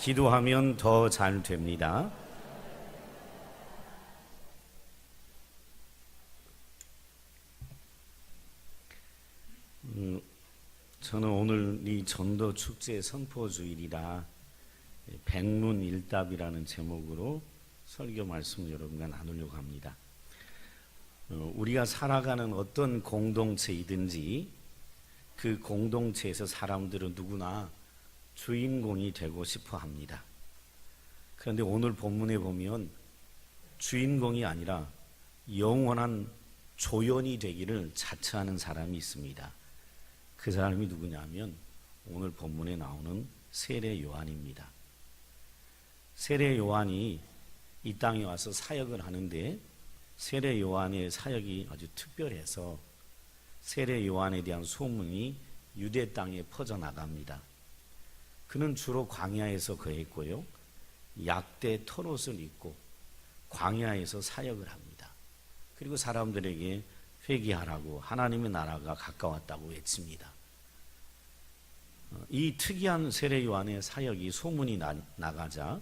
기도하면 더 잘 됩니다. 저는 오늘 이 전도 축제 선포 주일이라 백문일답이라는 제목으로 설교 말씀을 여러분과 나누려고 합니다. 우리가 살아가는 어떤 공동체이든지 그 공동체에서 사람들은 누구나 주인공이 되고 싶어 합니다. 그런데 오늘 본문에 보면 주인공이 아니라 영원한 조연이 되기를 자처하는 사람이 있습니다. 그 사람이 누구냐면 오늘 본문에 나오는 세례 요한입니다. 세례 요한이 이 땅에 와서 사역을 하는데 세례 요한의 사역이 아주 특별해서 세례 요한에 대한 소문이 유대 땅에 퍼져나갑니다. 그는 주로 광야에서 거했고요, 약대 털옷을 입고 광야에서 사역을 합니다. 그리고 사람들에게 회개하라고, 하나님의 나라가 가까웠다고 외칩니다. 이 특이한 세례 요한의 사역이 소문이 나가자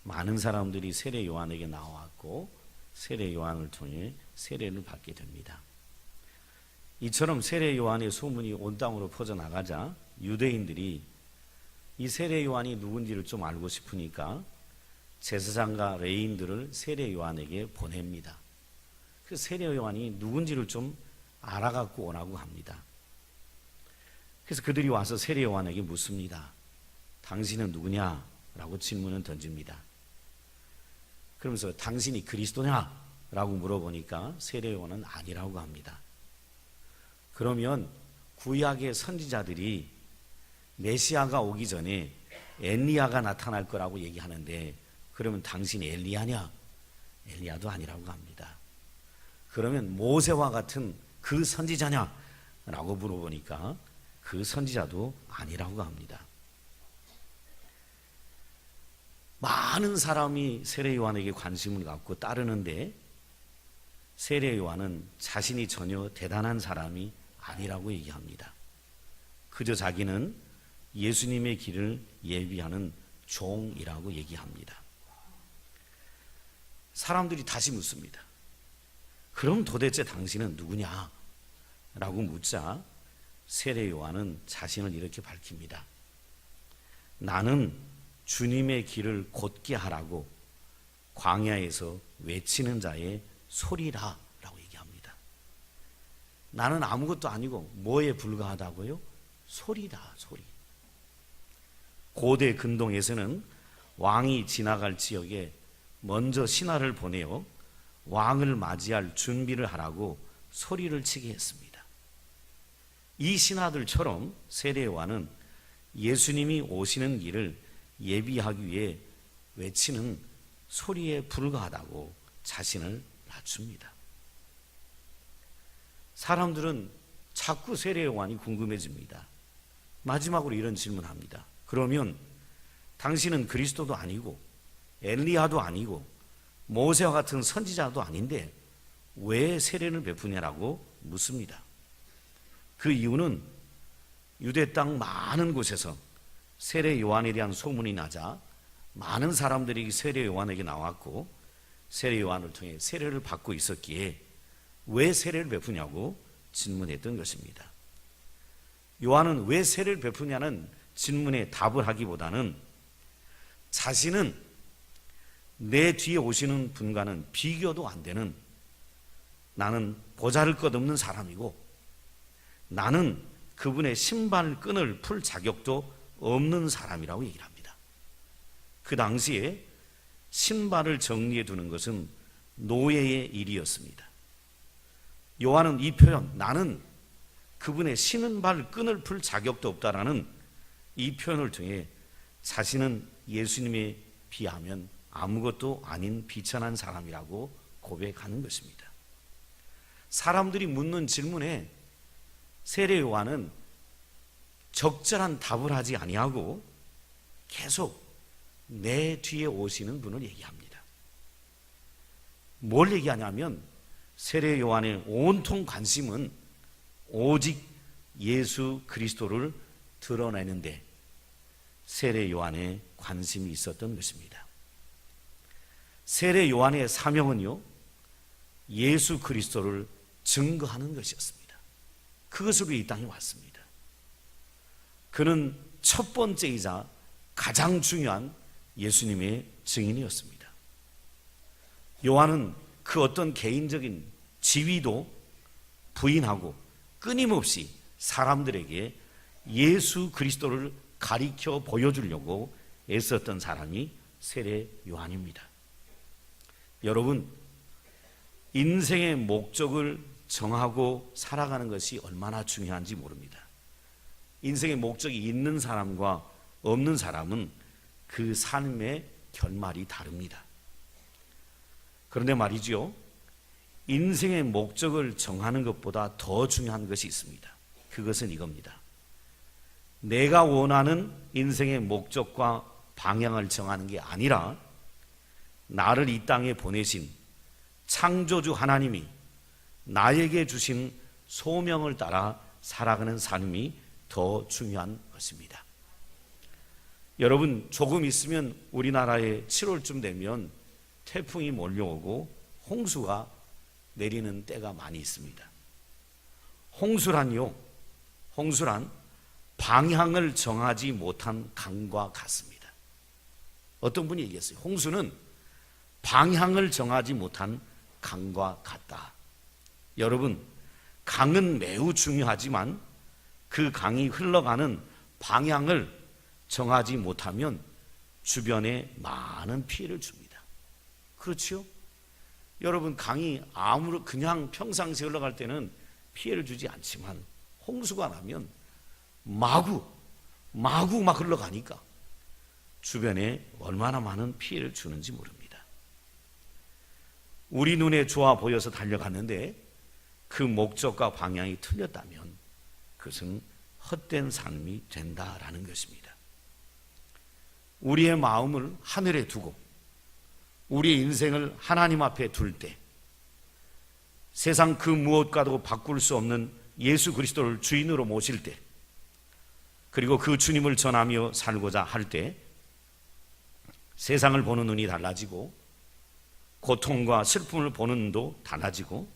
많은 사람들이 세례 요한에게 나왔고 세례 요한을 통해 세례를 받게 됩니다. 이처럼 세례 요한의 소문이 온 땅으로 퍼져나가자 유대인들이 이 세례 요한이 누군지를 좀 알고 싶으니까 제사장과 레위인들을 세례 요한에게 보냅니다. 그 세례 요한이 누군지를 좀 알아갖고 오라고 합니다. 그래서 그들이 와서 세례 요한에게 묻습니다. 당신은 누구냐? 라고 질문을 던집니다. 그러면서 당신이 그리스도냐? 라고 물어보니까 세례 요한은 아니라고 합니다. 그러면 구약의 선지자들이 메시아가 오기 전에 엘리야가 나타날 거라고 얘기하는데 그러면 당신이 엘리야냐? 엘리야도 아니라고 합니다. 그러면 모세와 같은 그 선지자냐? 라고 물어보니까 그 선지자도 아니라고 합니다. 많은 사람이 세례 요한에게 관심을 갖고 따르는데 세례 요한은 자신이 전혀 대단한 사람이 아니라고 얘기합니다. 그저 자기는 예수님의 길을 예비하는 종이라고 얘기합니다. 사람들이 다시 묻습니다. 그럼 도대체 당신은 누구냐? 라고 묻자 세례 요한은 자신을 이렇게 밝힙니다. 나는 주님의 길을 곧게 하라고 광야에서 외치는 자의 소리라 라고 얘기합니다. 나는 아무것도 아니고 뭐에 불과하다고요? 소리다, 소리. 고대 근동에서는 왕이 지나갈 지역에 먼저 신하를 보내어 왕을 맞이할 준비를 하라고 소리를 치게 했습니다. 이 신하들처럼 세례 요한은 예수님이 오시는 길을 예비하기 위해 외치는 소리에 불과하다고 자신을 낮춥니다. 사람들은 자꾸 세례 요한이 궁금해집니다. 마지막으로 이런 질문합니다. 그러면 당신은 그리스도도 아니고 엘리야도 아니고 모세와 같은 선지자도 아닌데 왜 세례를 베푸냐라고 묻습니다. 그 이유는 유대 땅 많은 곳에서 세례 요한에 대한 소문이 나자 많은 사람들이 세례 요한에게 나왔고 세례 요한을 통해 세례를 받고 있었기에 왜 세례를 베푸냐고 질문했던 것입니다. 요한은 왜 세례를 베푸냐는 질문에 답을 하기보다는 자신은 내 뒤에 오시는 분과는 비교도 안 되는, 나는 보잘것없는 사람이고 나는 그분의 신발끈을 풀 자격도 없는 사람이라고 얘기를 합니다. 그 당시에 신발을 정리해 두는 것은 노예의 일이었습니다. 요한은 이 표현, 나는 그분의 신발 끈을 풀 자격도 없다라는 이 표현을 통해 자신은 예수님에 비하면 아무것도 아닌 비천한 사람이라고 고백하는 것입니다. 사람들이 묻는 질문에 세례 요한은 적절한 답을 하지 아니하고 계속 내 뒤에 오시는 분을 얘기합니다. 뭘 얘기하냐면 세례 요한의 온통 관심은 오직 예수 그리스도를 드러내는데 세례 요한에 관심이 있었던 것입니다. 세례 요한의 사명은요, 예수 그리스도를 증거하는 것이었습니다. 그것으로 이 땅에 왔습니다. 그는 첫 번째이자 가장 중요한 예수님의 증인이었습니다. 요한은 그 어떤 개인적인 지위도 부인하고 끊임없이 사람들에게 예수 그리스도를 가리켜 보여주려고 애썼던 사람이 세례 요한입니다. 여러분, 인생의 목적을 정하고 살아가는 것이 얼마나 중요한지 모릅니다. 인생의 목적이 있는 사람과 없는 사람은 그 삶의 결말이 다릅니다. 그런데 말이죠, 인생의 목적을 정하는 것보다 더 중요한 것이 있습니다. 그것은 이겁니다. 내가 원하는 인생의 목적과 방향을 정하는 게 아니라 나를 이 땅에 보내신 창조주 하나님이 나에게 주신 소명을 따라 살아가는 삶이 더 중요한 것입니다. 여러분, 조금 있으면 우리나라에 7월쯤 되면 태풍이 몰려오고 홍수가 내리는 때가 많이 있습니다. 홍수란 방향을 정하지 못한 강과 같습니다. 어떤 분이 얘기했어요. 홍수는 방향을 정하지 못한 강과 같다. 여러분, 강은 매우 중요하지만 그 강이 흘러가는 방향을 정하지 못하면 주변에 많은 피해를 줍니다. 그렇죠? 여러분, 강이 그냥 평상시에 흘러갈 때는 피해를 주지 않지만 홍수가 나면 마구 막 흘러가니까 주변에 얼마나 많은 피해를 주는지 모릅니다. 우리 눈에 좋아 보여서 달려갔는데 그 목적과 방향이 틀렸다면 그것은 헛된 삶이 된다라는 것입니다. 우리의 마음을 하늘에 두고 우리의 인생을 하나님 앞에 둘 때, 세상 그 무엇과도 바꿀 수 없는 예수 그리스도를 주인으로 모실 때, 그리고 그 주님을 전하며 살고자 할 때 세상을 보는 눈이 달라지고 고통과 슬픔을 보는 눈도 달라지고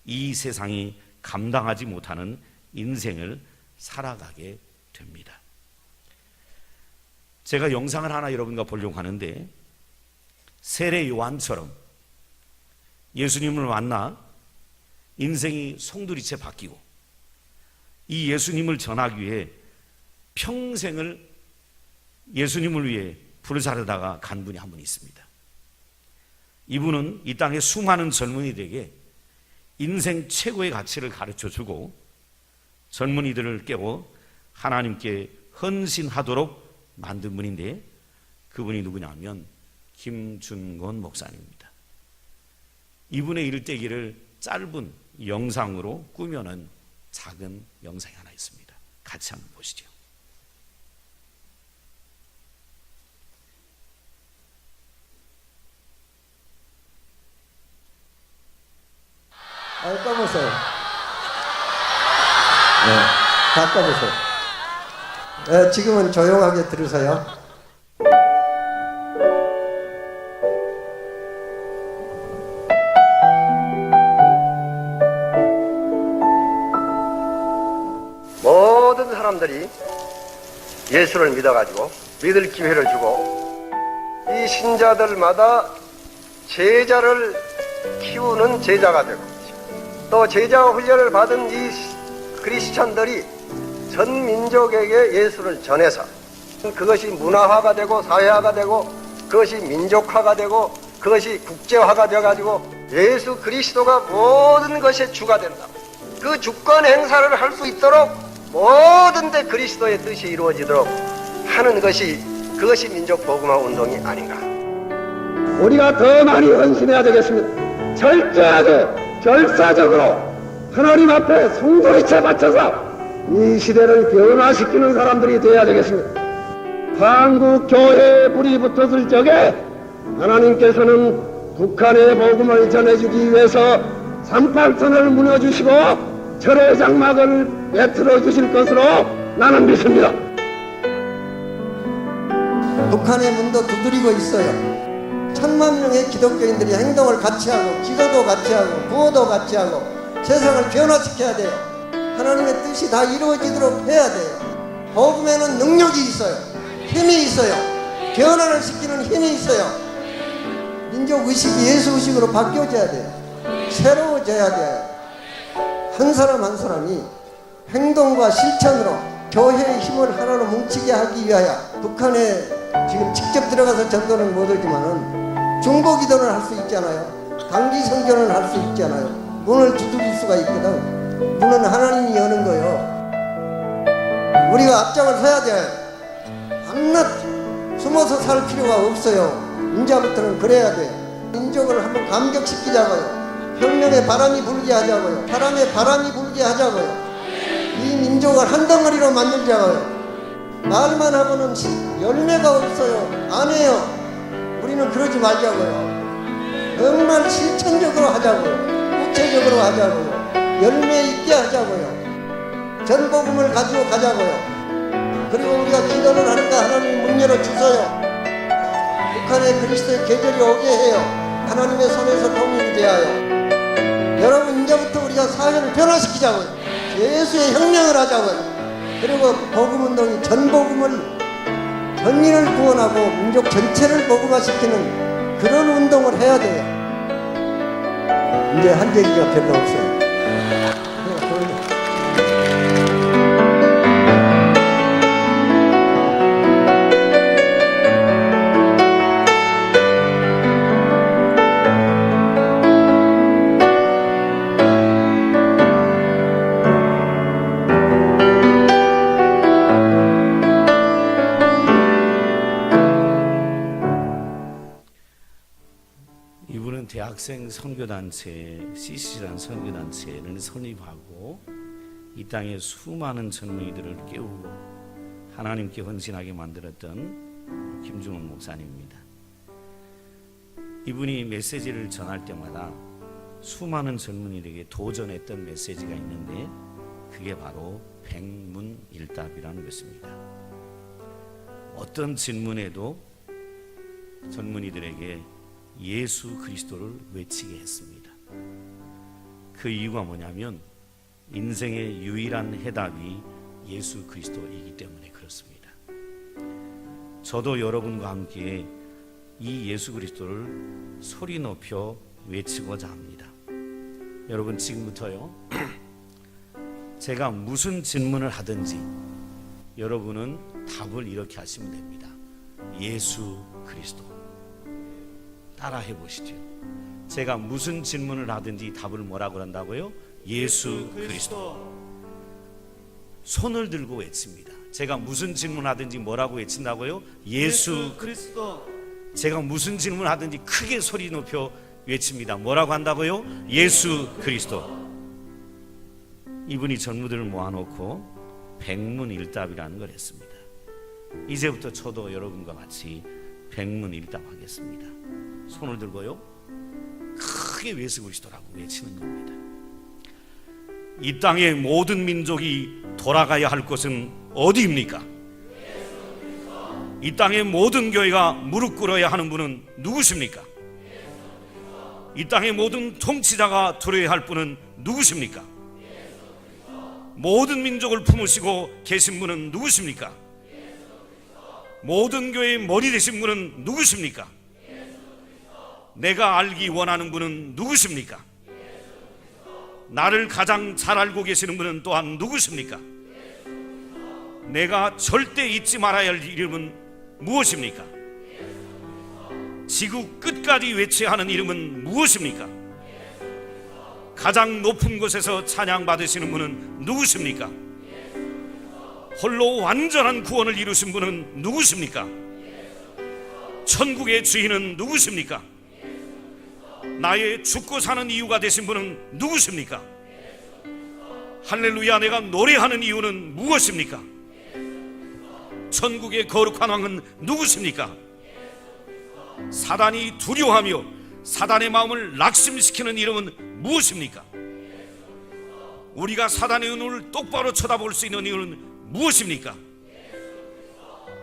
이 세상이 감당하지 못하는 인생을 살아가게 됩니다. 제가 영상을 하나 여러분과 보려고 하는데, 세례 요한처럼 예수님을 만나 인생이 송두리째 바뀌고 이 예수님을 전하기 위해 평생을 예수님을 위해 부르사르다가 간 분이 한 분 있습니다. 이분은 이 땅의 수많은 젊은이들에게 인생 최고의 가치를 가르쳐주고 젊은이들을 깨워 하나님께 헌신하도록 만든 분인데, 그분이 누구냐면 김준곤 목사님입니다. 이분의 일대기를 짧은 영상으로 꾸며낸 작은 영상이 하나 있습니다. 같이 한번 보시죠. 꺼보세요. 네, 다 꺼보세요. 네, 지금은 조용하게 들으세요. 모든 사람들이 예수를 믿어가지고 믿을 기회를 주고 이 신자들마다 제자를 키우는 제자가 되고, 또 제자 훈련을 받은 이 크리스천들이 전 민족에게 예수를 전해서 그것이 문화화가 되고 사회화가 되고 그것이 민족화가 되고 그것이 국제화가 되어가지고 예수 그리스도가 모든 것의 주가 된다. 그 주권 행사를 할 수 있도록 모든 데 그리스도의 뜻이 이루어지도록 하는 것이, 그것이 민족 복음화 운동이 아닌가. 우리가 더 많이 헌신해야 되겠습니다. 철저하게 결사적으로 하나님 앞에 송두리째 바쳐서 이 시대를 변화시키는 사람들이 되어야 되겠습니다. 한국 교회에 불이 붙었을 적에 하나님께서는 북한의 복음을 전해주기 위해서 38선을 무너주시고 철의 장막을 베풀어 주실 것으로 나는 믿습니다. 북한의 문도 두드리고 있어요. 1,000만 명의 기독교인들이 행동을 같이 하고 기도도 같이 하고 구호도 같이 하고 세상을 변화시켜야 돼요. 하나님의 뜻이 다 이루어지도록 해야 돼요. 복음에는 능력이 있어요. 힘이 있어요. 변화를 시키는 힘이 있어요. 민족의식이 예수의식으로 바뀌어져야 돼요. 새로워져야 돼요. 한 사람 한 사람이 행동과 실천으로 교회의 힘을 하나로 뭉치게 하기 위하여 북한에 지금 직접 들어가서 전도는 못하지만은 중보기도는 할 수 있잖아요. 단기 선교는 할 수 있잖아요. 문을 두드릴 수가 있거든. 문은 하나님이 여는 거예요. 우리가 앞장을 서야 돼요. 밤낮 숨어서 살 필요가 없어요. 이제부터는 그래야 돼요. 민족을 한번 감격시키자고요. 혁명의 바람이 불게 하자고요. 바람에 바람이 불게 하자고요. 이 민족을 한 덩어리로 만들자고요. 말만 하고는 열매가 없어요. 안 해요. 우리는 그러지 말자고요. 정말 실천적으로 하자고요. 구체적으로 하자고요. 열매 있게 하자고요. 전복음을 가지고 가자고요. 그리고 우리가 기도를 하니까 하나님이 문 열어주세요. 북한에 그리스도의 계절이 오게 해요. 하나님의 손에서 통일이 되어요. 여러분, 이제부터 우리가 사회를 변화시키자고요. 예수의 혁명을 하자고요. 그리고 복음운동이 전복음을 전인을 구원하고 민족 전체를 복음화시키는 그런 운동을 해야 돼요. 이제 한 얘기가 별로 없어요. 이분은 대학생 선교단체 CC라는 선교단체를 설립하고 이 땅에 수많은 젊은이들을 깨우고 하나님께 헌신하게 만들었던 김중훈 목사님입니다. 이분이 메시지를 전할 때마다 수많은 젊은이들에게 도전했던 메시지가 있는데 그게 바로 백문일답이라는 것입니다. 어떤 질문에도 젊은이들에게 예수 그리스도를 외치게 했습니다. 그 이유가 뭐냐면 인생의 유일한 해답이 예수 그리스도이기 때문에 그렇습니다. 저도 여러분과 함께 이 예수 그리스도를 소리 높여 외치고자 합니다. 여러분, 지금부터요 제가 무슨 질문을 하든지 여러분은 답을 이렇게 하시면 됩니다. 예수 그리스도. 따라 해보시죠. 제가 무슨 질문을 하든지 답을 뭐라고 한다고요? 예수 그리스도. 손을 들고 외칩니다. 제가 무슨 질문을 하든지 뭐라고 외친다고요? 예수 그리스도. 제가 무슨 질문을 하든지 크게 소리 높여 외칩니다. 뭐라고 한다고요? 예수 그리스도. 이분이 전무들을 모아놓고 백문일답이라는 걸 했습니다. 이제부터 저도 여러분과 같이 백문일답하겠습니다. 손을 들고요 크게 예수 그리스도라고 외치는 겁니다. 이 땅의 모든 민족이 돌아가야 할 곳은 어디입니까? 이 땅의 모든 교회가 무릎 꿇어야 하는 분은 누구십니까? 이 땅의 모든 통치자가 들어야 할 분은 누구십니까? 모든 민족을 품으시고 계신 분은 누구십니까? 모든 교회의 머리 되신 분은 누구십니까? 내가 알기 원하는 분은 누구십니까? 나를 가장 잘 알고 계시는 분은 또한 누구십니까? 내가 절대 잊지 말아야 할 이름은 무엇입니까? 지구 끝까지 외쳐야 하는 이름은 무엇입니까? 가장 높은 곳에서 찬양받으시는 분은 누구십니까? 홀로 완전한 구원을 이루신 분은 누구십니까? 천국의 주인은 누구십니까? 나의 죽고 사는 이유가 되신 분은 누구십니까? 할렐루야, 내가 노래하는 이유는 무엇입니까? 천국의 거룩한 왕은 누구십니까? 사단이 두려워하며 사단의 마음을 낙심시키는 이름은 무엇입니까? 우리가 사단의 눈을 똑바로 쳐다볼 수 있는 이유는 무엇입니까?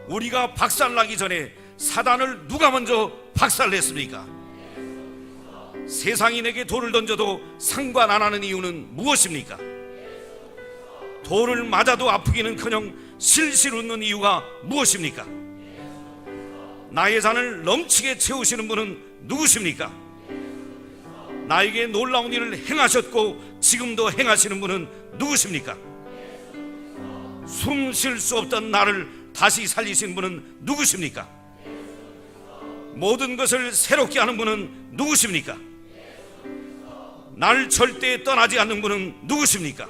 우리가 박살나기 전에 사단을 누가 먼저 박살냈습니까? 세상이 내게 돌을 던져도 상관 안 하는 이유는 무엇입니까? 돌을 맞아도 아프기는커녕 실실 웃는 이유가 무엇입니까? 나의 잔을 넘치게 채우시는 분은 누구십니까? 나에게 놀라운 일을 행하셨고 지금도 행하시는 분은 누구십니까? 숨 쉴 수 없던 나를 다시 살리신 분은 누구십니까? 모든 것을 새롭게 하는 분은 누구십니까? 날 절대 떠나지 않는 분은 누구십니까?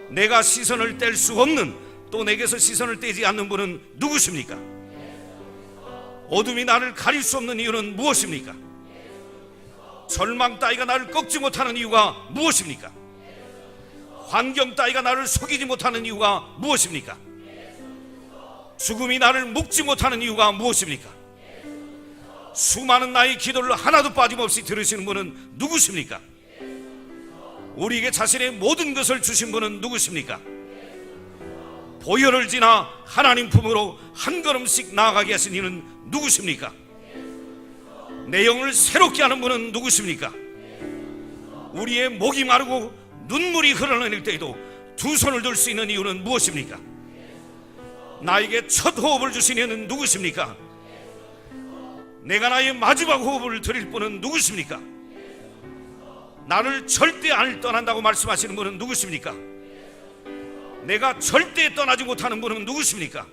내가 시선을 뗄 수 없는, 또 내게서 시선을 떼지 않는 분은 누구십니까? 어둠이 나를 가릴 수 없는 이유는 무엇입니까? 절망 따위가 나를 꺾지 못하는 이유가 무엇입니까? 환경 따위가 나를 속이지 못하는 이유가 무엇입니까? 죽음이 나를 묶지 못하는 이유가 무엇입니까? 수많은 나의 기도를 하나도 빠짐없이 들으시는 분은 누구십니까? 우리에게 자신의 모든 것을 주신 분은 누구십니까? 보혈을 지나 하나님 품으로 한 걸음씩 나아가게 하신 이는 누구십니까? 내 영을 새롭게 하는 분은 누구십니까? 우리의 목이 마르고 눈물이 흘러내릴 때에도 두 손을 들 수 있는 이유는 무엇입니까? 나에게 첫 호흡을 주신 이는 누구십니까? 내가 나의 마지막 호흡을 드릴 분은 누구십니까? 나를 절대 안 떠난다고 말씀하시는 분은 누구십니까? 내가 절대 떠나지 못하는 분은 누구십니까?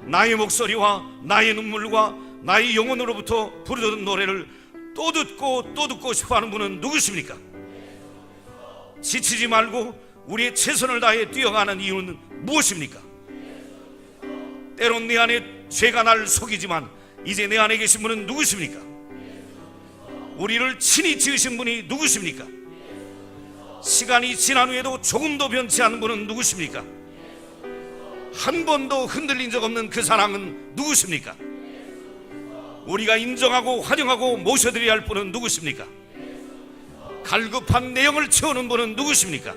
나의 목소리와 나의 눈물과 나의 영혼으로부터 부르던 노래를 또 듣고 싶어하는 분은 누구십니까? 지치지 말고 우리의 최선을 다해 뛰어가는 이유는 무엇입니까? 때론 내 안에 죄가 나를 속이지만 이제 내 안에 계신 분은 누구십니까? 우리를 친히 지으신 분이 누구십니까? 시간이 지난 후에도 조금도 변치 않은 분은 누구십니까? 한 번도 흔들린 적 없는 그 사랑은 누구십니까? 우리가 인정하고 환영하고 모셔드려야 할 분은 누구십니까? 갈급한 내용을 채우는 분은 누구십니까?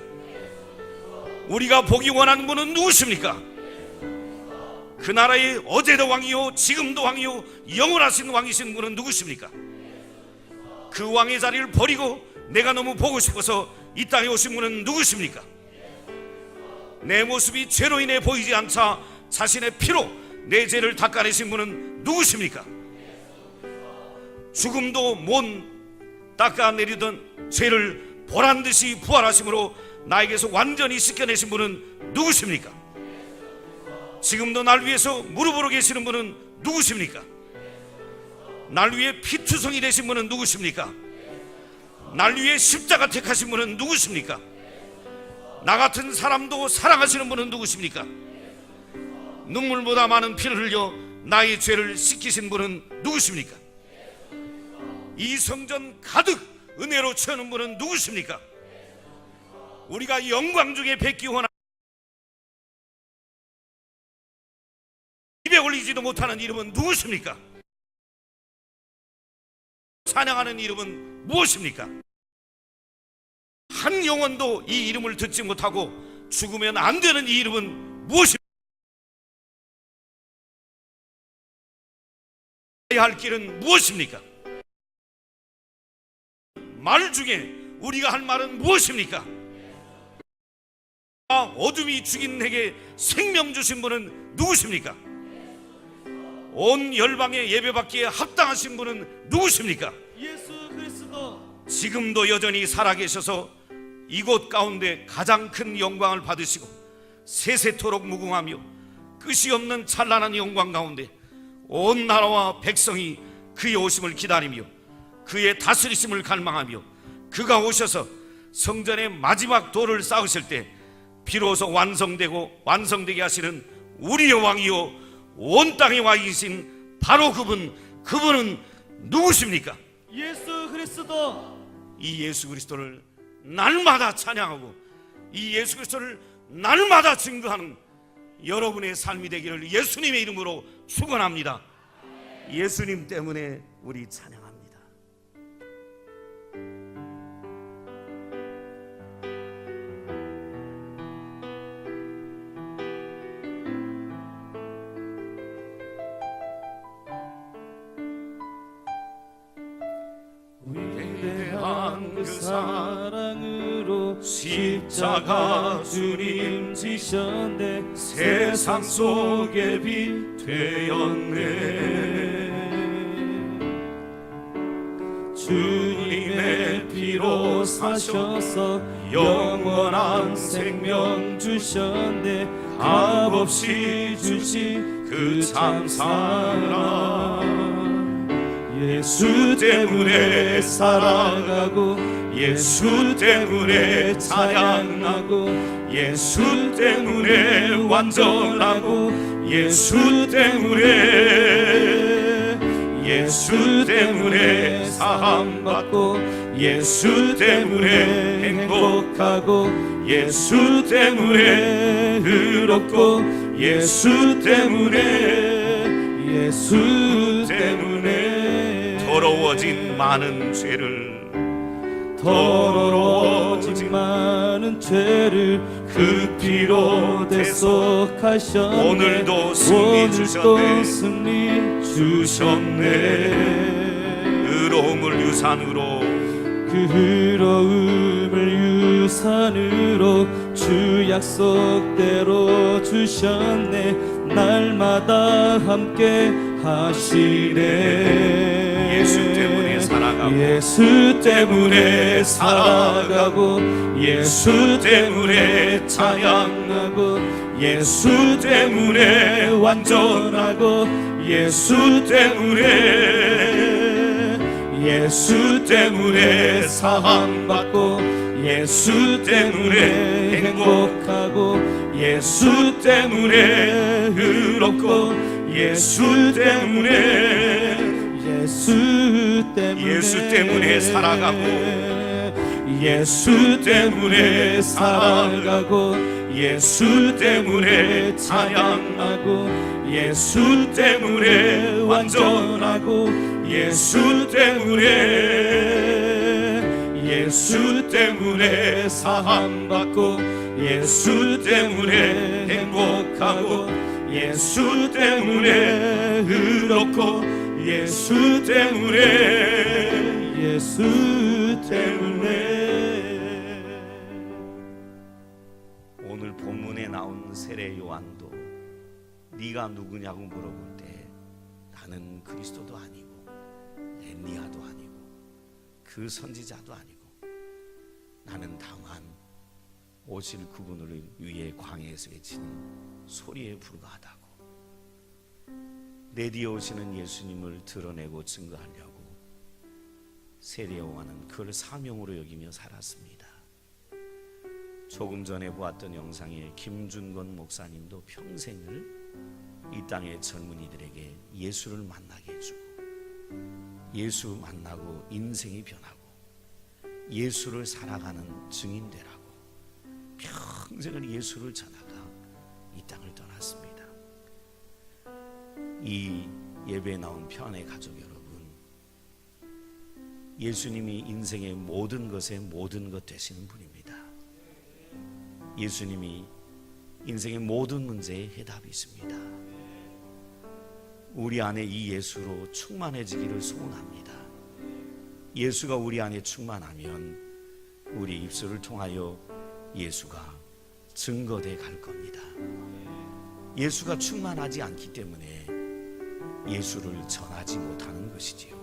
우리가 보기 원하는 분은 누구십니까? 그 나라의 어제도 왕이요 지금도 왕이요 영원하신 왕이신 분은 누구십니까? 그 왕의 자리를 버리고 내가 너무 보고 싶어서 이 땅에 오신 분은 누구십니까? 내 모습이 죄로 인해 보이지 않자 자신의 피로 내 죄를 닦아내신 분은 누구십니까? 죽음도 못 닦아내리던 죄를 보란듯이 부활하심으로 나에게서 완전히 씻겨내신 분은 누구십니까? 지금도 날 위해서 무릎으로 계시는 분은 누구십니까? 날 위해 피투성이 되신 분은 누구십니까? 날 위해 십자가 택하신 분은 누구십니까? 나 같은 사람도 사랑하시는 분은 누구십니까? 눈물보다 많은 피를 흘려 나의 죄를 씻기신 분은 누구십니까? 이 성전 가득 은혜로 채우는 분은 누구십니까? 우리가 영광 중에 뵙기 원하는 입에 올리지도 못하는 이름은 누구십니까? 찬양하는 이름은 무엇입니까? 한 영혼도 이 이름을 듣지 못하고 죽으면 안 되는 이 이름은 무엇입니까? 해야 할 길은 무엇입니까? 말 중에 우리가 할 말은 무엇입니까? 어둠이 죽인 내게 생명 주신 분은 누구십니까? 온 열방에 예배받기에 합당하신 분은 누구십니까? 예수 그리스도. 지금도 여전히 살아계셔서 이곳 가운데 가장 큰 영광을 받으시고 세세토록 무궁하며 끝이 없는 찬란한 영광 가운데 온 나라와 백성이 그의 오심을 기다리며 그의 다스리심을 갈망하며 그가 오셔서 성전의 마지막 돌을 쌓으실 때 비로소 완성되게 하시는 우리의 왕이요 온 땅에 와 계신 바로 그분은 누구십니까? 예수 그리스도. 이 예수 그리스도를 날마다 찬양하고 이 예수 그리스도를 날마다 증거하는 여러분의 삶이 되기를 예수님의 이름으로 축원합니다. 예수님 때문에 우리 찬양합니다. 그 사랑으로 십자가 주님 지셨네. 세상 속에 빛 되었네. 주님의 피로 사셔서 영원한 생명 주셨네. 값없이 주신 그 참사랑 예수 때문에 살아가고 예수 때문에 찬양하고 예수 때문에 완전하고 예수 때문에 사함받고 예수 때문에 행복하고 예수 때문에 의롭고 예수 때문에 더러워진 많은 죄를 그 피로 대속하셨네. 오늘도 승리 주셨네. 의로움을 유산으로 그 의로움을 유산으로 주 약속대로 주셨네. 날마다 함께 하시네. 예수 때문에 살아가고 예수 때문에 살아가고 예수 때문에 찬양하고 예수 때문에 완전하고 예수 때문에 사함받고 예수 때문에 행복하고 예수 때문에 의롭고 예수 때문에 살아가고 예수 때문에 살아가고 예수 때문에 찬양하고 예수 때문에 완전하고 예수 때문에 사함받고 예수 때문에 행복하고 예수 때문에 의롭고 예수 때문에 오늘 본문에 나온 세례 요한도 네가 누구냐고 물어볼 때 나는 그리스도도 아니고 엘리야도 아니고 그 선지자도 아니고 나는 다만 오실 그분을 위해 광야에서 외치는 소리에 불과하다고. 내뒤에 오시는 예수님을 드러내고 증거하려고 세례 요한은 그걸 사명으로 여기며 살았습니다. 조금 전에 보았던 영상에 김준건 목사님도 평생을 이 땅의 젊은이들에게 예수를 만나게 해주고 예수 만나고 인생이 변하고 예수를 살아가는 증인 되라고 평생을 예수를 전하가 이 땅을 떠났습니다. 이 예배에 나온 평안의 가족 여러분, 예수님이 인생의 모든 것에 모든 것 되시는 분입니다. 예수님이 인생의 모든 문제에 해답이 있습니다. 우리 안에 이 예수로 충만해지기를 소원합니다. 예수가 우리 안에 충만하면 우리 입술을 통하여 예수가 증거돼 갈 겁니다. 예수가 충만하지 않기 때문에 예수를 전하지 못하는 것이지요.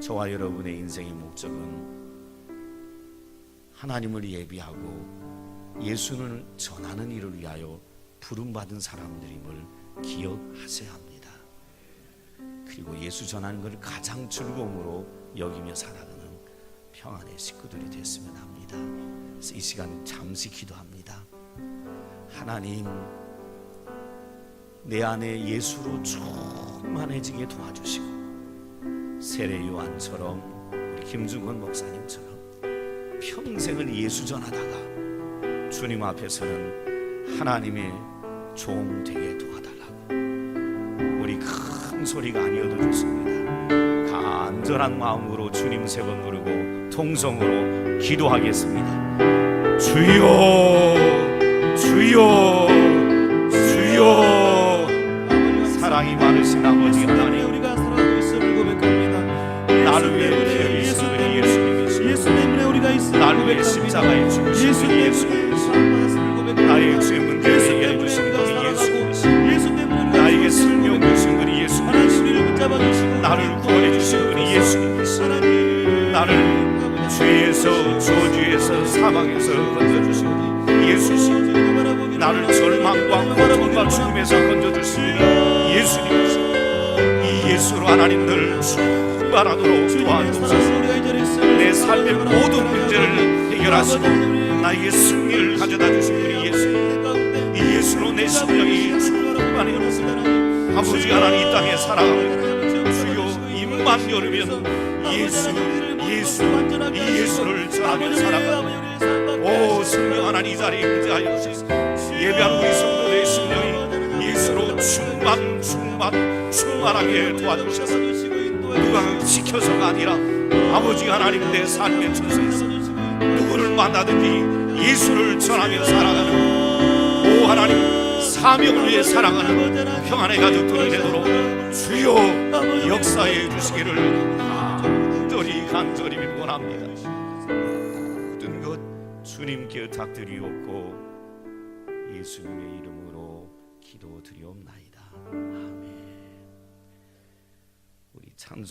저와 여러분의 인생의 목적은 하나님을 예비하고 예수를 전하는 일을 위하여 부름받은 사람들임을 기억하셔야 합니다. 그리고 예수 전하는 것을 가장 즐거움으로 여기며 살아가는 평안의 식구들이 됐으면 합니다. 그래서 이 시간 잠시 기도합니다. 하나님, 내 안에 예수로 충만해지게 도와주시고 세례 요한처럼 우리 김중건 목사님처럼 평생을 예수 전하다가 주님 앞에서는 하나님의 종 되게 도와달라고. 우리 큰 소리가 아니어도 좋습니다. 간절한 마음으로 주님 세 번 부르고 통성으로 기도하겠습니다. 주여 주여 주여. 사랑이 많으신 아버지 하나님, 우리가 살아가고 있음을 고백합니다. 나를 위해 피 흘리신 예수님이시 나의 십자가에 죽으신 분 예수, 나의 죄 문제를 해결해 주신 분이 예수, 나에게 생명 주신 분이 예수, 나를 구원해 주신 분이 예수, 나를 죄에서 저주에서 사망에서 건져주신 분이 예수, 나를 절망과 고통과 죽음에서 건져주신 분이 예수님이시오. 이 예수로 하나님 늘 충만하도록 도와주소서. 내 삶의 모든 문제를 해결하시고 나에게 승리를 가져다 주신 분이 예수, 이 예수로 내 심령이 충만해요. 아버지 하나님 이 땅에 살아가며 주여 입만 열으면 예수, 예수, 이 예수를 전하며 살아가며 오 성령 하나님 이 자리에 임재하여 예배하는 우리 성도의 심령이 예수로 충만하게 도와주셔서 누가 지켜서가 아니라 아버지 하나님 내 삶의 처소에서 누구를 만나든지 예수를 전하며 살아가는 오 하나님 사명을 위해 살아가는 평안의 가족들이 되도록 주여 역사해 주시기를 간절히 원합니다. 모든 것 주님께 의탁드리옵고 예수님의 이름으로 기도드리옵나이다. 아멘. 우리 찬송